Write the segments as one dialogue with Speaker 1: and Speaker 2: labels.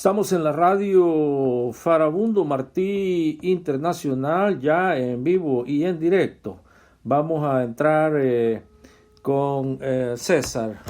Speaker 1: Estamos en la radio Farabundo Martí Internacional, ya en vivo y en directo. Vamos a entrar con César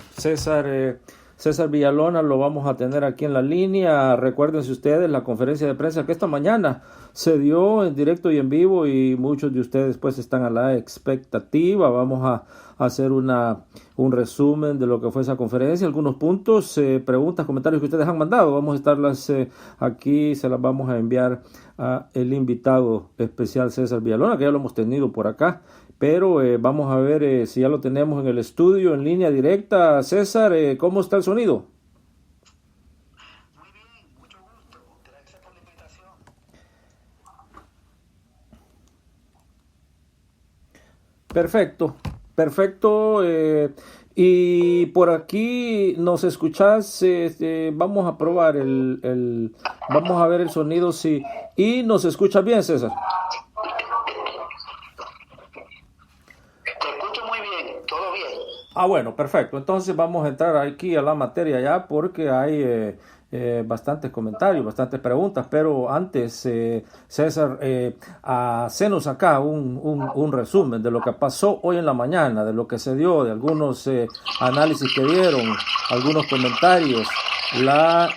Speaker 1: Villalona, lo vamos a tener aquí en la línea. Recuérdense ustedes la conferencia de prensa que esta mañana se dio en directo y en vivo, y muchos de ustedes pues están a la expectativa. Vamos a hacer un resumen de lo que fue esa conferencia, algunos puntos, preguntas, comentarios que ustedes han mandado. Vamos a estarlas aquí, se las vamos a enviar a el invitado especial César Villalona, que ya lo hemos tenido por acá, pero vamos a ver si ya lo tenemos en el estudio, en línea directa. César, ¿cómo está el sonido?
Speaker 2: Muy bien, mucho gusto. Gracias por la invitación.
Speaker 1: Perfecto. Y por aquí nos escuchás. Vamos a probar vamos a ver el sonido, sí. Y nos escuchas bien, César.
Speaker 2: Te escucho muy bien, todo bien.
Speaker 1: Bueno, perfecto. Entonces vamos a entrar aquí a la materia ya, porque hay bastantes comentarios, bastantes preguntas, pero antes, César, hacenos acá un resumen de lo que pasó hoy en la mañana, de lo que se dio, de algunos análisis que dieron, algunos comentarios, la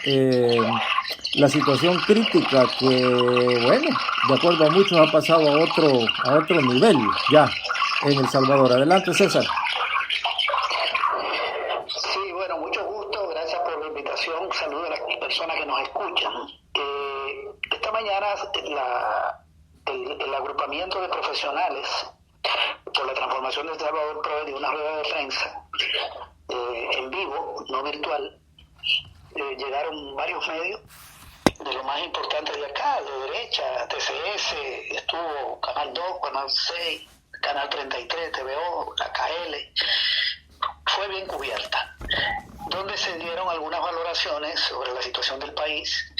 Speaker 1: situación crítica que, bueno, de acuerdo a muchos ha pasado a otro nivel ya en El Salvador. Adelante, César.
Speaker 2: Sí, bueno, mucho gusto, gracias por la invitación. Saludos a las personas que nos escuchan. Esta mañana el agrupamiento de profesionales por la transformación de El Salvador dio una rueda de prensa en vivo, no virtual. Llegaron varios medios de lo más importante de acá, de derecha, TCS, estuvo Canal 2, Canal 6, Canal 33, TVO, la KL. Fue bien cubierta, donde se dieron algunas valoraciones sobre la situación del país,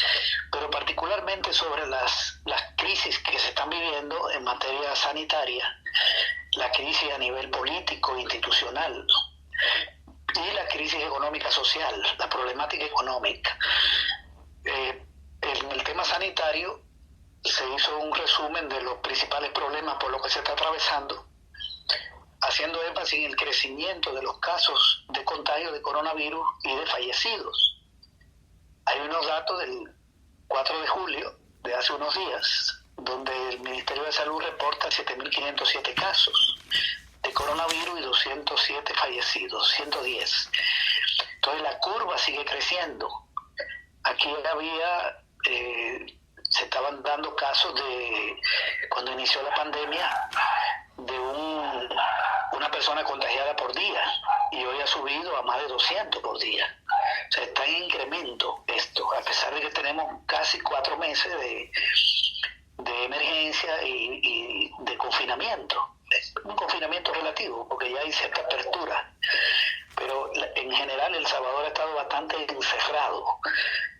Speaker 2: pero particularmente sobre las crisis que se están viviendo en materia sanitaria, la crisis a nivel político, institucional, y la crisis económica social, la problemática económica. En el tema sanitario se hizo un resumen de los principales problemas por los que se está atravesando, haciendo énfasis en el crecimiento de los casos de contagio de coronavirus y de fallecidos. Hay unos datos del 4 de julio, de hace unos días, donde el Ministerio de Salud reporta 7.507 casos de coronavirus y 207 fallecidos, 110. Entonces la curva sigue creciendo. Aquí se estaban dando casos de, cuando inició la pandemia, de una persona contagiada por día, y hoy ha subido a más de 200 por día. O sea, está en incremento esto, a pesar de que tenemos casi 4 meses de emergencia y de confinamiento. Es un confinamiento relativo, porque ya hay cierta apertura, pero en general El Salvador ha estado bastante encerrado,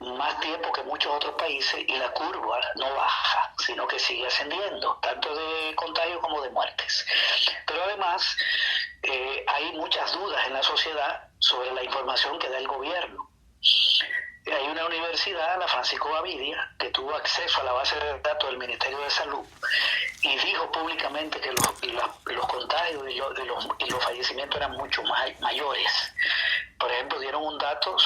Speaker 2: más tiempo que muchos otros países, y la curva no baja, sino que sigue ascendiendo, tanto de contagios como de muertes. Pero además hay muchas dudas en la sociedad sobre la información que da el gobierno. Hay una universidad, la Francisco Gavidia, que tuvo acceso a la base de datos del Ministerio de Salud y dijo públicamente que los contagios y los fallecimientos eran mucho mayores. Por ejemplo, dieron un dato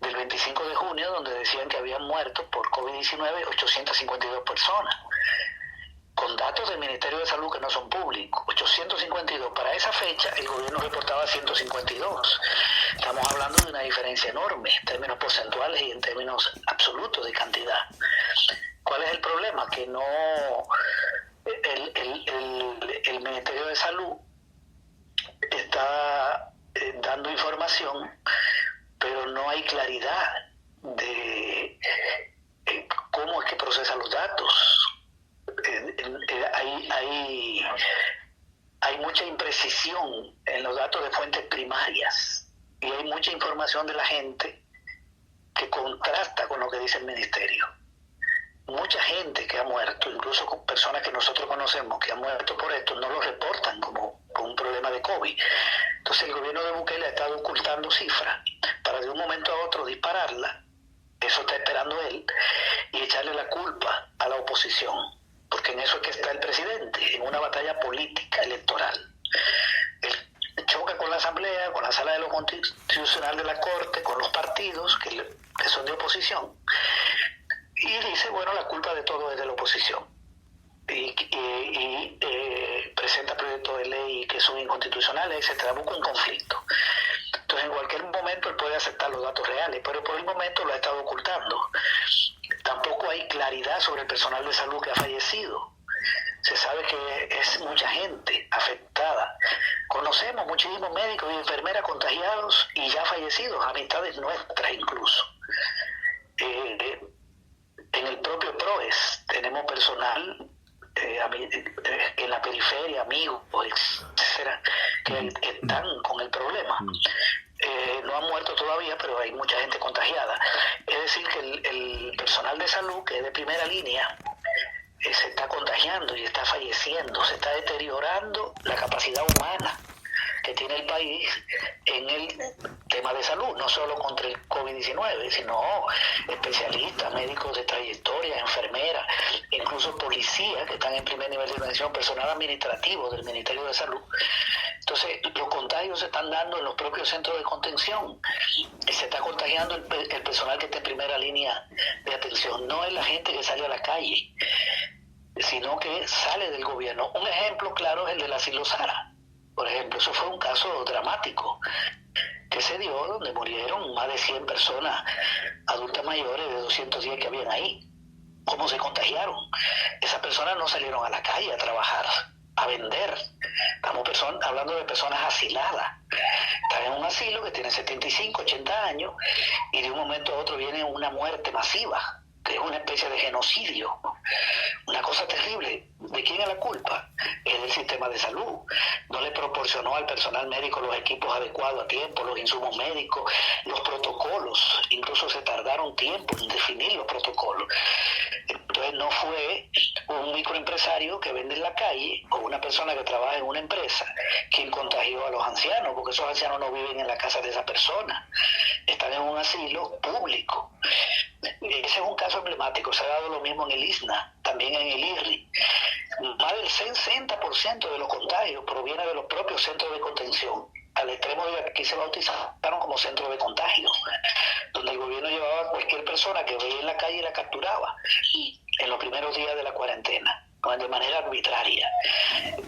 Speaker 2: del 25 de junio donde decían que habían muerto por COVID-19 852 personas, con datos del Ministerio de Salud que no son públicos, 852. Para esa fecha el gobierno reportaba 152. Estamos hablando de una diferencia enorme en términos porcentuales y en términos absolutos de cantidad. ¿Cuál es el problema? Que no el Ministerio de Salud está dando información, pero no hay claridad de cómo es que procesa los datos. Hay mucha imprecisión en los datos de fuentes primarias, y hay mucha información de la gente que contrasta con lo que dice el ministerio. Mucha gente que ha muerto, incluso con personas que nosotros conocemos que han muerto por esto, no lo reportan como un problema de COVID. Entonces el gobierno de Bukele ha estado ocultando cifras para de un momento a otro dispararla eso está esperando él, y echarle la culpa a la oposición, porque en eso es que está el presidente, en una batalla política electoral. Él choca con la Asamblea, con la Sala de lo Constitucional de la Corte, con los partidos que son de oposición, y dice, bueno, la culpa de todo es de la oposición. Y presenta proyectos de ley que son inconstitucionales, etcétera, busca un conflicto. Entonces, en cualquier momento él puede aceptar los datos reales, pero por el momento lo ha estado ocultando. Tampoco hay claridad sobre el personal de salud que ha fallecido. Se sabe que es mucha gente afectada. Conocemos muchísimos médicos y enfermeras contagiados y ya fallecidos, amistades nuestras incluso. En el propio PROES tenemos personal en la periferia, amigos, etcétera, que están con el problema. No han muerto todavía, pero hay mucha gente contagiada. Es decir, que el personal de salud, que es de primera línea, se está contagiando y está falleciendo, se está deteriorando la capacidad humana que tiene el país en el tema de salud, no solo contra el COVID-19, sino especialistas, médicos de trayectoria, enfermeras, incluso policías que están en primer nivel de organización, personal administrativo del Ministerio de Salud. Entonces, los contagios se están dando en los propios centros de contención. Se está contagiando el personal que está en primera línea de atención. No es la gente que sale a la calle, sino que sale del gobierno. Un ejemplo claro es el del asilo Sara. Por ejemplo, eso fue un caso dramático que se dio, donde murieron más de 100 personas adultas mayores de 210 que habían ahí. ¿Cómo se contagiaron? Esas personas no salieron a la calle a trabajar, a vender. Estamos hablando de personas asiladas. Están en un asilo que tiene 75, 80 años y de un momento a otro viene una muerte masiva, que es una especie de genocidio, una cosa terrible. ¿De quién es la culpa? Es del sistema de salud. No le proporcionó al personal médico los equipos adecuados a tiempo, los insumos médicos, los protocolos, incluso se tardaron tiempo en definir los protocolos. Entonces no fue un microempresario que vende en la calle o una persona que trabaja en una empresa quien contagió a los ancianos, porque esos ancianos no viven en la casa de esa persona, están en un asilo público. Ese es un caso emblemático. Se ha dado lo mismo en el ISNA, también en el IRRI. Más del 60% de los contagios proviene de los propios centros de contención, al extremo de que aquí se bautizaron como centros de contagio, donde el gobierno llevaba a cualquier persona que veía en la calle y la capturaba en los primeros días de la cuarentena, de manera arbitraria.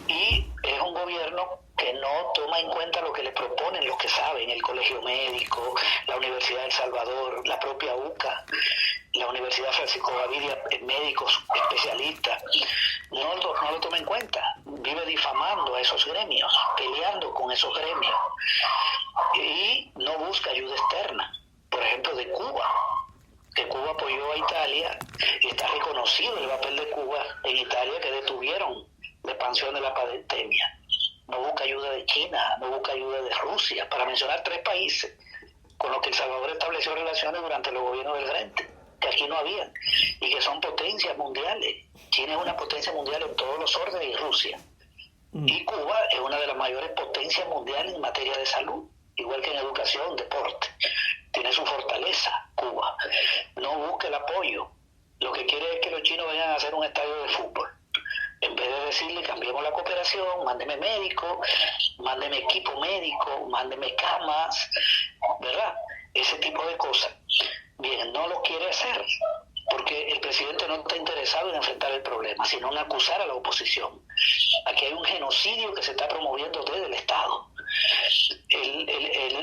Speaker 2: Y es un gobierno que no toma en cuenta lo que le proponen los que saben, el Colegio Médico, la Universidad de El Salvador, la propia UCA, la Universidad Francisco Gavidia, médicos especialistas. No lo toma en cuenta. Vive difamando a esos gremios, peleando con esos gremios, y no busca ayuda externa. Por ejemplo, de Cuba, que Cuba apoyó a Italia y está reconocido el papel de Cuba en Italia, que detuvieron la expansión de la pandemia. No busca ayuda de China, no busca ayuda de Rusia, para mencionar 3 países con los que El Salvador estableció relaciones durante los gobiernos del Frente, que aquí no habían, y que son potencias mundiales. China es una potencia mundial en todos los órdenes, y Rusia. Y Cuba es una de las mayores potencias mundiales en materia de salud, igual que en educación, deporte. Tiene su fortaleza, Cuba. No busca el apoyo. Lo que quiere es que los chinos vayan a hacer un estadio de fútbol. En vez de decirle, cambiemos la cooperación, mándeme médico, mándeme equipo médico, mándeme camas, ¿verdad? Ese tipo de cosas. Bien, no lo quiere hacer, porque el presidente no está interesado en enfrentar el problema, sino en acusar a la oposición. Aquí hay un genocidio que se está promoviendo desde el Estado.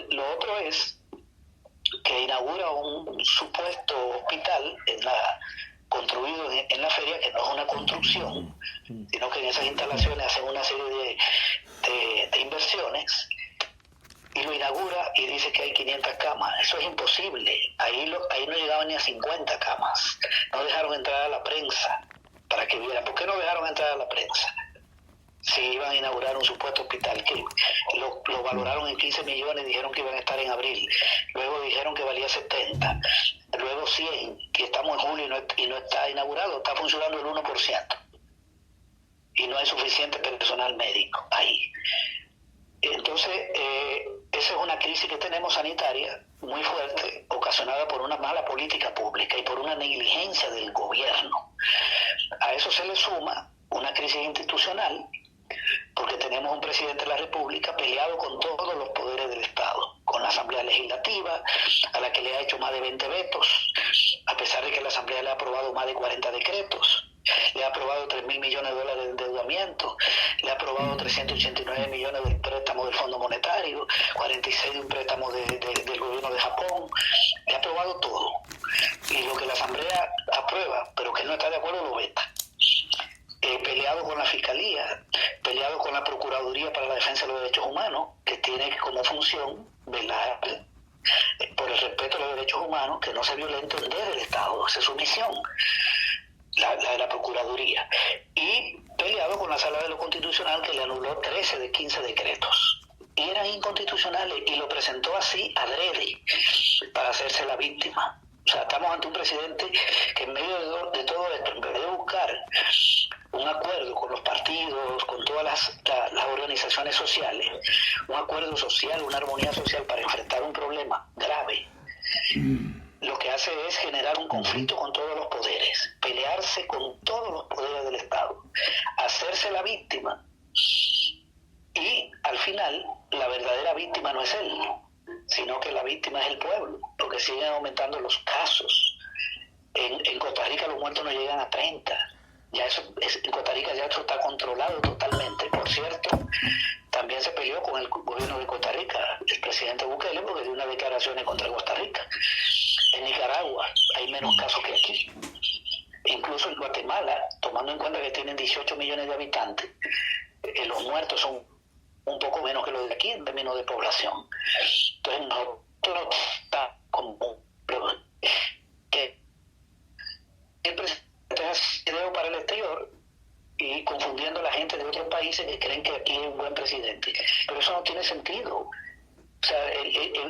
Speaker 2: Lo otro es que inaugura un supuesto hospital construido en la feria, que no es una construcción, sino que en esas instalaciones hacen una serie de inversiones, y lo inaugura y dice que hay 500 camas. Eso es imposible. Ahí no llegaban ni a 50 camas. No dejaron entrar a la prensa para que vieran. ¿Por qué no dejaron entrar a la prensa? Si iban a inaugurar un supuesto hospital, que lo valoraron en 15 millones, dijeron que iban a estar en abril, luego dijeron que valía 70, luego 100, que estamos en julio y no está inaugurado, está funcionando el 1%, y no hay suficiente personal médico ahí. Entonces, esa es una crisis que tenemos sanitaria muy fuerte, ocasionada por una mala política pública y por una negligencia del gobierno. A eso se le suma una crisis institucional, porque tenemos un presidente de la República peleado con todos los poderes del Estado, con la Asamblea Legislativa, a la que le ha hecho más de 20 vetos, a pesar de que la Asamblea le ha aprobado más de 40 decretos. Le ha aprobado $3.000 millones de endeudamiento, le ha aprobado 389 millones del préstamo del Fondo Monetario, 46 de un préstamo del gobierno de Japón, le ha aprobado todo. Y lo que la Asamblea aprueba, pero que no está de acuerdo, lo veta. Peleado con la Fiscalía, peleado con la Procuraduría para la Defensa de los Derechos Humanos, que tiene como función velar por el respeto a los derechos humanos, que no se violente el deber del Estado, esa es su misión. La de la Procuraduría, y peleado con la Sala de lo Constitucional, que le anuló 13 de 15 decretos y eran inconstitucionales, y lo presentó así adrede para hacerse la víctima. O sea, estamos ante un presidente que en medio de todo esto, en vez de buscar un acuerdo con los partidos, con todas las organizaciones sociales, un acuerdo social, una armonía social para enfrentar un problema grave, lo que hace es generar un conflicto con todos los poderes, pelearse con todos los poderes del Estado, hacerse la víctima, y al final la verdadera víctima no es él, sino que la víctima es el pueblo, porque siguen aumentando los casos. En Costa Rica los muertos no llegan a 30. En Costa Rica ya eso está controlado totalmente. Por cierto, también se peleó con el gobierno de Costa Rica, el presidente Bukele, porque dio unas declaraciones contra Costa Rica. En Nicaragua hay menos casos que aquí. Incluso en Guatemala, tomando en cuenta que tienen 18 millones de habitantes, los muertos son un poco menos que los de aquí en términos de población. Entonces nosotros está como que el presidente es ideo para el exterior y confundiendo a la gente de otros países que creen que aquí es un buen presidente, pero eso no tiene sentido. O sea,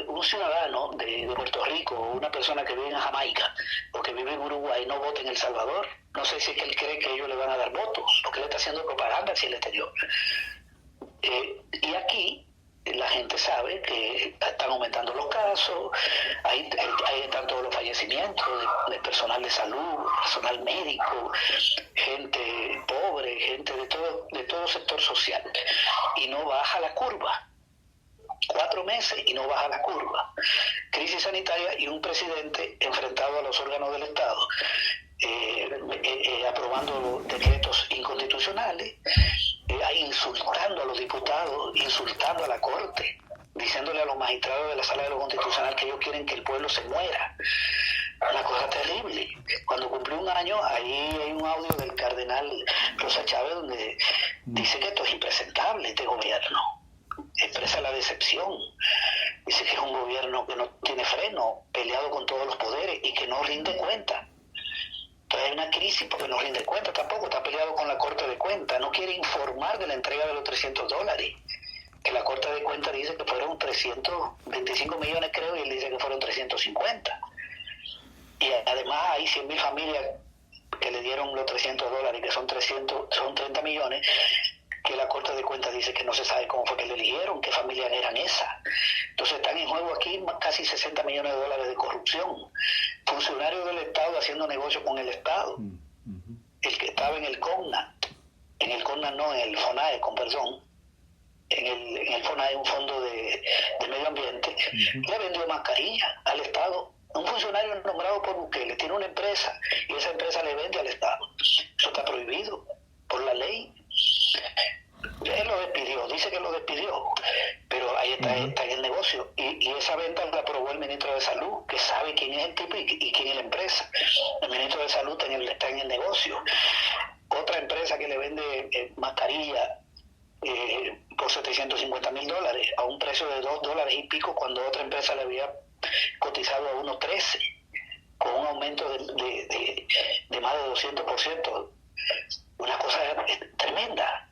Speaker 2: un ciudadano de Puerto Rico, o una persona que vive en Jamaica o que vive en Uruguay, no vota en El Salvador. No sé si es que él cree que ellos le van a dar votos, porque le está haciendo propaganda hacia el exterior. Y aquí la gente sabe que están aumentando los casos, ahí están todos los fallecimientos de personal de salud, personal médico, gente pobre, gente de todo sector social, y no baja la curva. 4 meses y no baja la curva. Crisis sanitaria y un presidente enfrentado a los órganos del Estado, aprobando decretos inconstitucionales, insultando a los diputados, insultando a la Corte, diciéndole a los magistrados de la Sala de lo Constitucional que ellos quieren que el pueblo se muera. Una cosa terrible. Cuando cumplió 1 año, ahí hay un audio del cardenal Rosa Chávez donde dice que esto es impresentable, este gobierno. Expresa la decepción, dice que es un gobierno que no tiene freno, peleado con todos los poderes y que no rinde cuenta. Entonces hay una crisis porque no rinde cuenta tampoco, está peleado con la Corte de Cuentas, no quiere informar de la entrega de los $300, que la Corte de Cuentas dice que fueron 325 millones creo, y él dice que fueron 350. Y además hay 100.000 familias que le dieron los $300, que son 30 millones, que la Corte de Cuentas dice que no se sabe cómo fue que le eligieron, qué familias eran esas. Entonces están en juego aquí casi $60 millones de corrupción. Funcionarios del Estado haciendo negocio con el Estado. El que estaba en el CONAT, en el FONAE, con perdón, en el FONAE, un fondo de medio ambiente, le vendió mascarilla al Estado. Un funcionario nombrado por Bukele tiene una empresa y esa empresa le vende al Estado. Eso está prohibido por la ley. Él lo despidió, dice que lo despidió, pero ahí está en el negocio. Y esa venta la aprobó el ministro de Salud, que sabe quién es el tipo y quién es la empresa. El ministro de Salud está en el negocio. Otra empresa que le vende mascarilla por $750,000 a un precio de $2 y pico, cuando otra empresa le había cotizado a 1.13, con un aumento de más de 200%. Una cosa tremenda.